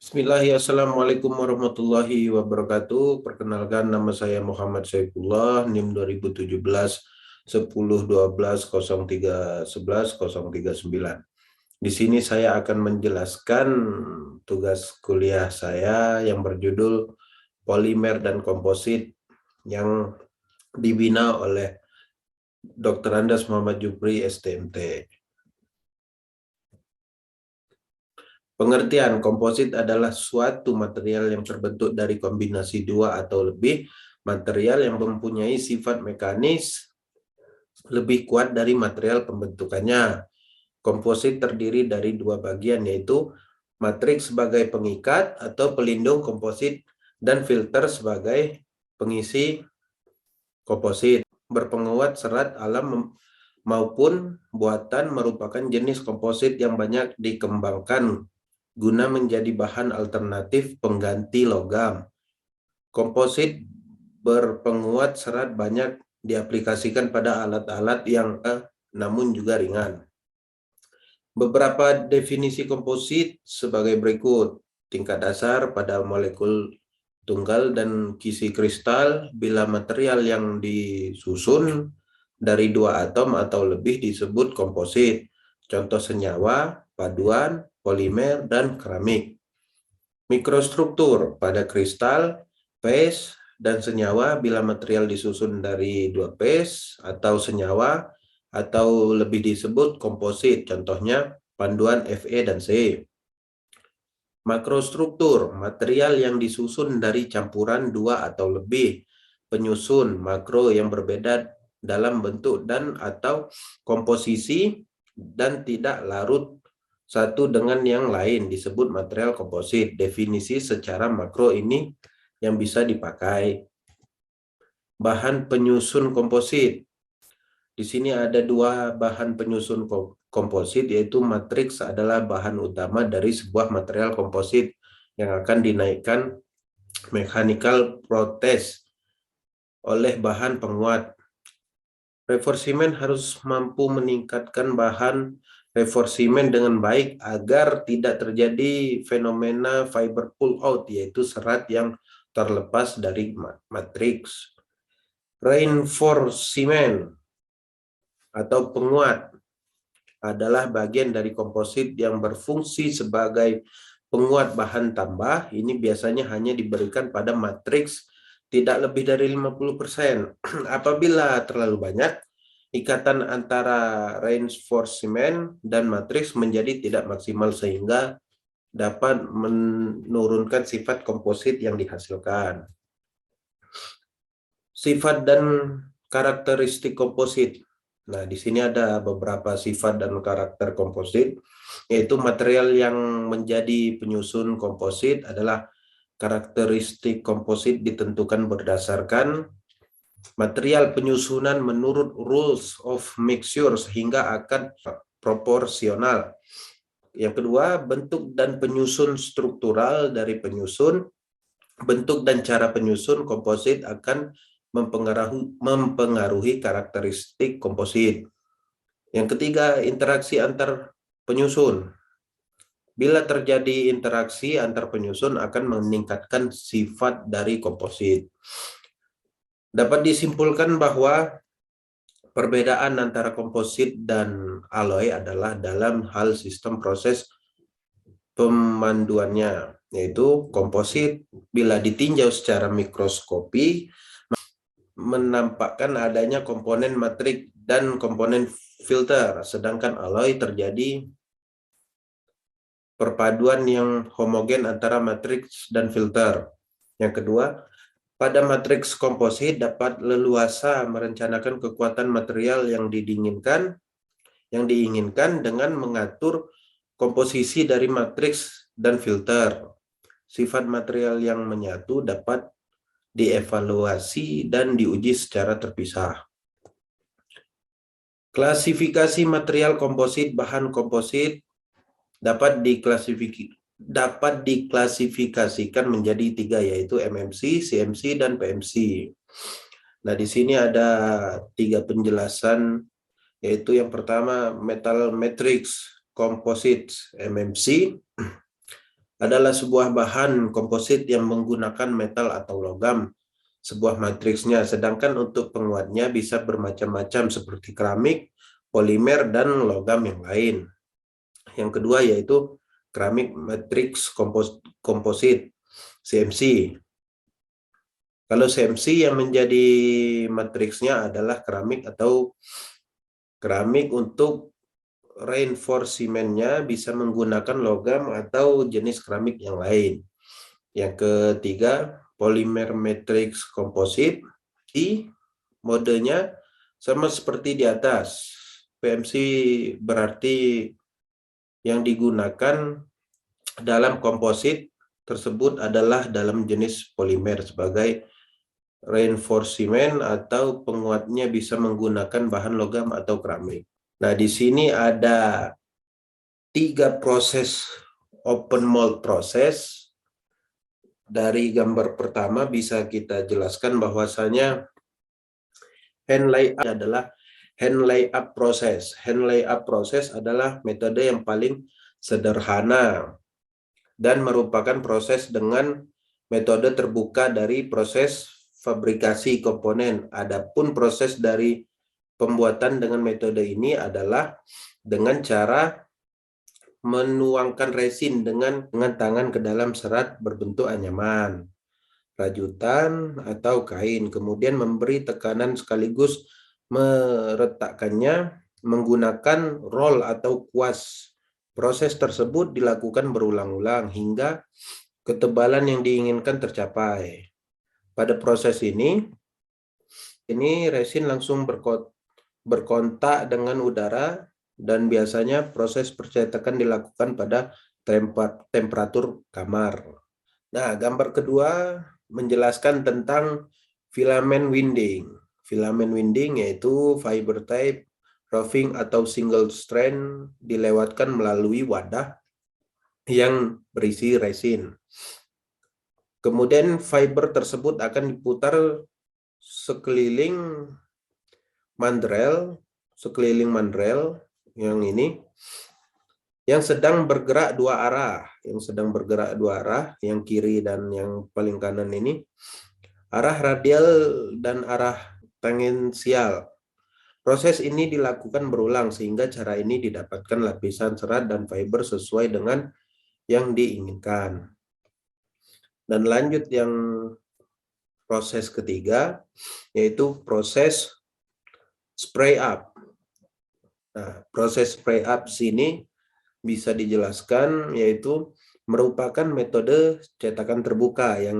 Bismillahirrahmanirrahim. Assalamualaikum warahmatullahi wabarakatuh. Perkenalkan, nama saya Muhammad Saifullah, NIM 2017 10 12 03 11 039. Di sini saya akan menjelaskan tugas kuliah saya yang berjudul Polimer dan Komposit yang dibina oleh Dr. Andas Muhammad Jupri, STMT. Pengertian komposit adalah suatu material yang terbentuk dari kombinasi dua atau lebih material yang mempunyai sifat mekanis lebih kuat dari material pembentukannya. Komposit terdiri dari dua bagian, yaitu matriks sebagai pengikat atau pelindung komposit dan filter sebagai pengisi komposit. Berpenguat serat alam maupun buatan merupakan jenis komposit yang banyak dikembangkan guna menjadi bahan alternatif pengganti logam. Komposit berpenguat serat banyak diaplikasikan pada alat-alat yang namun juga ringan. Beberapa definisi komposit sebagai berikut. Tingkat dasar pada molekul tunggal dan kisi kristal bila material yang disusun dari dua atom atau lebih disebut komposit. Contoh senyawa, paduan, polimer, dan keramik. Mikrostruktur pada kristal, phase, dan senyawa bila material disusun dari dua phase atau senyawa atau lebih disebut komposit. Contohnya panduan Fe dan C. Makrostruktur, material yang disusun dari campuran dua atau lebih penyusun makro yang berbeda dalam bentuk dan atau komposisi dan tidak larut satu dengan yang lain disebut material komposit. Definisi secara makro ini yang bisa dipakai. Bahan penyusun komposit. Di sini ada dua bahan penyusun komposit, yaitu matriks adalah bahan utama dari sebuah material komposit yang akan dinaikkan mechanical process oleh bahan penguat. Reinforcement harus mampu meningkatkan bahan reinforcement dengan baik agar tidak terjadi fenomena fiber pull out, yaitu serat yang terlepas dari matriks. Reinforcement atau penguat adalah bagian dari komposit yang berfungsi sebagai penguat bahan tambah. Ini biasanya hanya diberikan pada matriks tidak lebih dari 50%. Apabila terlalu banyak, ikatan antara reinforcement dan matriks menjadi tidak maksimal sehingga dapat menurunkan sifat komposit yang dihasilkan. Sifat dan karakteristik komposit. Nah, di sini ada beberapa sifat dan karakter komposit, yaitu material yang menjadi penyusun komposit adalah karakteristik komposit ditentukan berdasarkan material penyusunan menurut rules of mixture sehingga akan proporsional. Yang kedua, bentuk dan penyusun struktural dari penyusun. Bentuk dan cara penyusun komposit akan mempengaruhi karakteristik komposit. Yang ketiga, interaksi antar penyusun. Bila terjadi interaksi antar penyusun akan meningkatkan sifat dari komposit. Dapat disimpulkan bahwa perbedaan antara komposit dan alloy adalah dalam hal sistem proses pemanduannya, yaitu komposit bila ditinjau secara mikroskopi menampakkan adanya komponen matrik dan komponen filter, sedangkan alloy terjadi perpaduan yang homogen antara matriks dan filter. Yang kedua, pada matriks komposit dapat leluasa merencanakan kekuatan material yang diinginkan dengan mengatur komposisi dari matriks dan filter. Sifat material yang menyatu dapat dievaluasi dan diuji secara terpisah. Klasifikasi material komposit. Bahan komposit dapat diklasifikasikan menjadi tiga, yaitu MMC, CMC, dan PMC. Nah, di sini ada tiga penjelasan, yaitu yang pertama metal matrix composite MMC. adalah sebuah bahan komposit yang menggunakan metal atau logam sebuah matriksnya, sedangkan untuk penguatnya bisa bermacam-macam seperti keramik, polimer, dan logam yang lain. Yang kedua yaitu keramik matriks komposit, CMC. Kalau CMC yang menjadi matriksnya adalah keramik atau keramik untuk reinforcementnya bisa menggunakan logam atau jenis keramik yang lain. Yang ketiga, polymer matrix composite. Modenya sama seperti di atas. PMC berarti yang digunakan dalam komposit tersebut adalah dalam jenis polimer sebagai reinforcement atau penguatnya bisa menggunakan bahan logam atau keramik. Nah, di sini ada 3 proses open mold proses. Dari gambar pertama bisa kita jelaskan bahwasanya hand layup adalah hand layup proses. Hand layup proses adalah metode yang paling sederhana dan merupakan proses dengan metode terbuka dari proses fabrikasi komponen. Adapun proses dari pembuatan dengan metode ini adalah dengan cara menuangkan resin dengan tangan ke dalam serat berbentuk anyaman, rajutan, atau kain, kemudian memberi tekanan sekaligus meletakkannya menggunakan roll atau kuas. Proses tersebut dilakukan berulang-ulang hingga ketebalan yang diinginkan tercapai. Pada proses ini resin langsung berkontak dengan udara dan biasanya proses percetakan dilakukan pada temperatur kamar. Nah, gambar kedua menjelaskan tentang filament winding. Filament winding yaitu fiber type roving atau single strand dilewatkan melalui wadah yang berisi resin. Kemudian fiber tersebut akan diputar sekeliling mandrel yang ini yang sedang bergerak dua arah, yang kiri dan yang paling kanan ini, arah radial dan arah tangensial. Proses ini dilakukan berulang sehingga cara ini didapatkan lapisan serat dan fiber sesuai dengan yang diinginkan. Dan lanjut yang proses ketiga, yaitu proses spray up. Nah, proses spray up sini bisa dijelaskan yaitu merupakan metode cetakan terbuka yang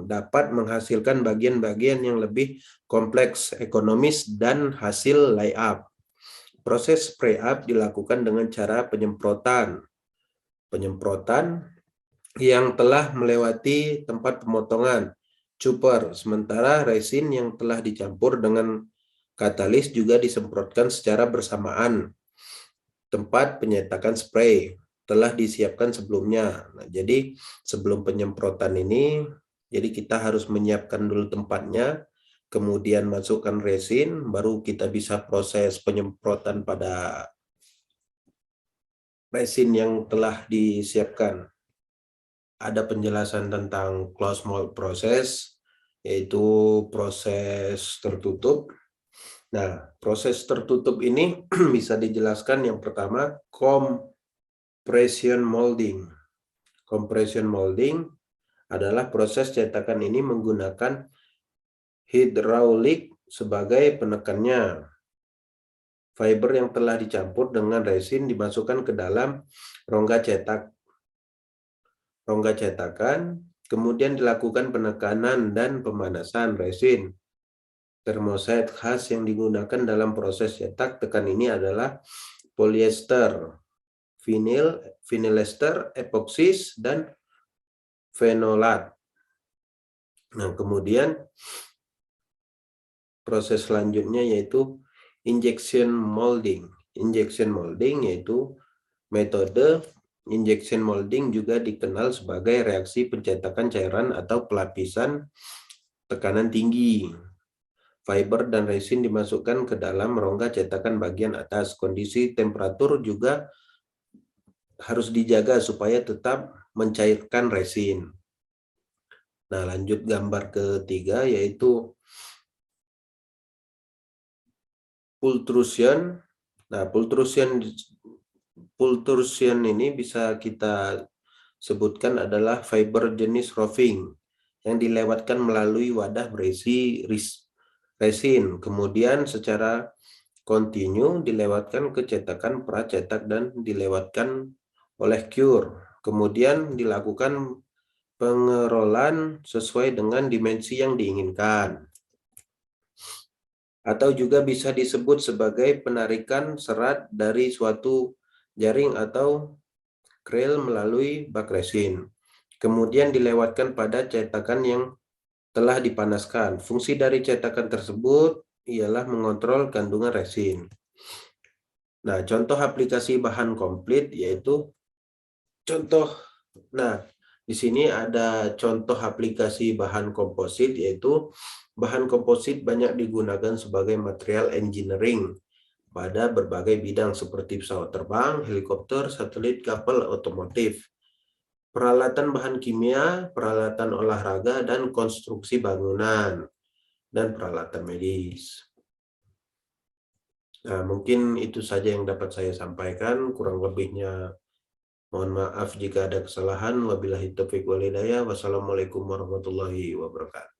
dapat menghasilkan bagian-bagian yang lebih kompleks, ekonomis, dan hasil layup. Proses spray up dilakukan dengan cara penyemprotan yang telah melewati tempat pemotongan, chopper, sementara resin yang telah dicampur dengan katalis juga disemprotkan secara bersamaan. Tempat penyetakan spray telah disiapkan sebelumnya. Nah, jadi sebelum penyemprotan ini, jadi kita harus menyiapkan dulu tempatnya, kemudian masukkan resin, baru kita bisa proses penyemprotan pada resin yang telah disiapkan. Ada penjelasan tentang closed mold proses, yaitu proses tertutup. Nah, proses tertutup ini bisa dijelaskan yang pertama, compression molding. Compression molding adalah proses cetakan ini menggunakan hidraulik sebagai penekannya. Fiber yang telah dicampur dengan resin dimasukkan ke dalam rongga cetakan, kemudian dilakukan penekanan dan pemanasan resin. Termoset khas yang digunakan dalam proses cetak tekan ini adalah polyester, vinylester, epoksis, dan fenolat. Nah, kemudian proses selanjutnya yaitu injection molding. Injection molding yaitu metode injection molding juga dikenal sebagai reaksi pencetakan cairan atau pelapisan tekanan tinggi. Fiber dan resin dimasukkan ke dalam rongga cetakan bagian atas. Kondisi temperatur juga harus dijaga supaya tetap mencairkan resin. Nah, lanjut gambar ketiga yaitu pultrusion. Nah, pultrusion ini bisa kita sebutkan adalah fiber jenis roving yang dilewatkan melalui wadah berisi resin, kemudian secara kontinu dilewatkan ke cetakan pracetak dan dilewatkan oleh cure. Kemudian dilakukan pengerolan sesuai dengan dimensi yang diinginkan. Atau juga bisa disebut sebagai penarikan serat dari suatu jaring atau kril melalui bak resin. Kemudian dilewatkan pada cetakan yang telah dipanaskan. Fungsi dari cetakan tersebut ialah mengontrol kandungan resin. Nah, contoh aplikasi bahan komplit yaitu di sini ada contoh aplikasi bahan komposit, yaitu bahan komposit banyak digunakan sebagai material engineering pada berbagai bidang seperti pesawat terbang, helikopter, satelit, kapal, otomotif, peralatan bahan kimia, peralatan olahraga, dan konstruksi bangunan, dan peralatan medis. Nah, mungkin itu saja yang dapat saya sampaikan, kurang lebihnya mohon maaf jika ada kesalahan. Wabillahi taufiq wal hidayah. Wassalamualaikum warahmatullahi wabarakatuh.